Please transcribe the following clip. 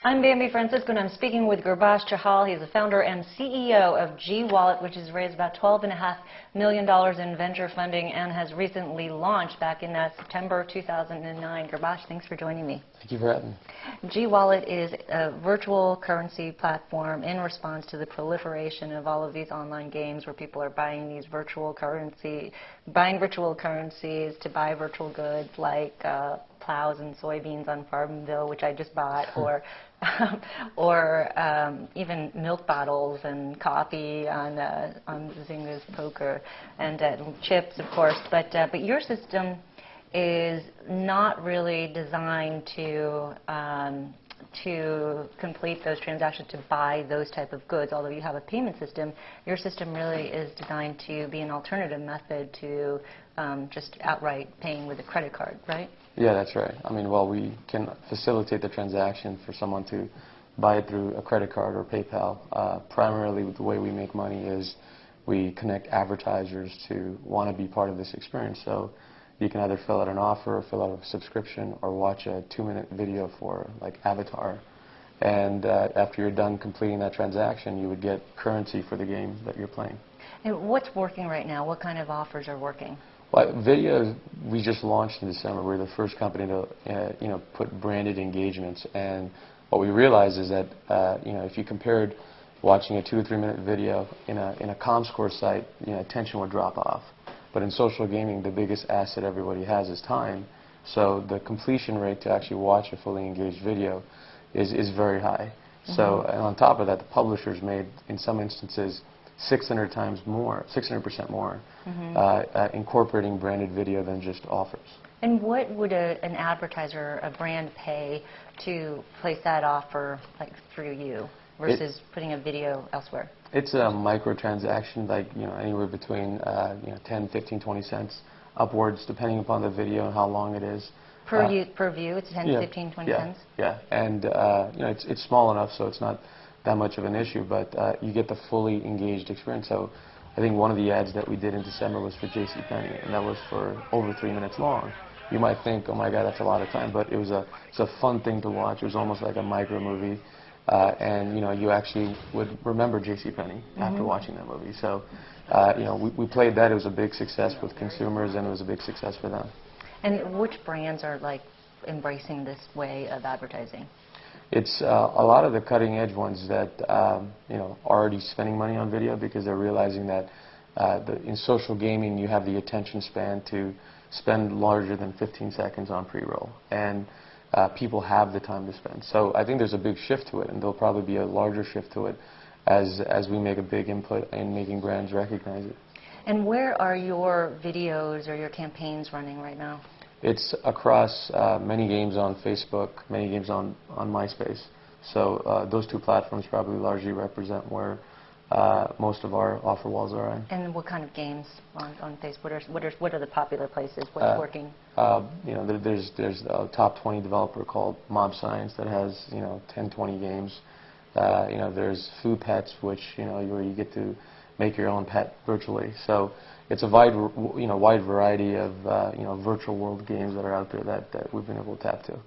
I'm Bambi Francisco, and I'm speaking with Gurbash Chahal. He's the founder and CEO of G-Wallet, which has raised about $12.5 million in venture funding and has recently launched back in September 2009. Gurbash, thanks for joining me. Thank you for having me. G-Wallet is a virtual currency platform in response to the proliferation of all of these online games where people are buying these virtual currencies to buy virtual goods like plows and soybeans on Farmville, which I just bought, or even milk bottles and coffee on Zynga's poker, and chips, of course. But your system is not really designed to complete those transactions, to buy those type of goods. Although you have a payment system, your system really is designed to be an alternative method to just outright paying with a credit card, right? Yeah, that's right. I mean, well, we can facilitate the transaction for someone to buy it through a credit card or PayPal. Primarily, the way we make money is we connect advertisers to want to be part of this experience. So you can either fill out an offer, or fill out a subscription, or watch a 2-minute video for like Avatar. And after you're done completing that transaction, you would get currency for the game that you're playing. And what's working right now? What kind of offers are working? Well, video, we just launched in December. We're the first company to put branded engagements. And what we realized is that if you compared watching a 2 or 3 minute video in a ComScore site, attention would drop off. But in social gaming, the biggest asset everybody has is time. So the completion rate to actually watch a fully engaged video is very high. Mm-hmm. So, and on top of that, the publishers made, in some instances, 600% more, mm-hmm. Incorporating branded video than just offers. And what would an advertiser, a brand, pay to place that offer like through you versus putting a video elsewhere? It's a microtransaction, like anywhere between 10, 15, 20 cents upwards, depending upon the video and how long it is. Per view, it's 10, 15, 20 cents? Yeah, and it's small enough so it's not that much of an issue, but you get the fully engaged experience. So I think one of the ads that we did in December was for JCPenney, and that was for over 3 minutes long. You might think, oh my God, that's a lot of time, but it's a fun thing to watch. It was almost like a micro movie, and you actually would remember JCPenney mm-hmm. after watching that movie. So we played that. It was a big success with consumers, and it was a big success for them. And which brands are like embracing this way of advertising? It's a lot of the cutting edge ones that are already spending money on video because they're realizing that in social gaming you have the attention span to spend larger than 15 seconds on pre-roll, and people have the time to spend. So I think there's a big shift to it, and there'll probably be a larger shift to it as we make a big input in making brands recognize it. And where are your videos or your campaigns running right now? It's across many games on Facebook, many games on MySpace. So those two platforms probably largely represent where most of our offer walls are in. And what kind of games on Facebook? What are the popular places? What's working? There's a top 20 developer called Mob Science that has 10, 20 games. There's Food Pets, which where you get to make your own pet virtually. So it's a wide variety of virtual world games that are out there that we've been able to tap to.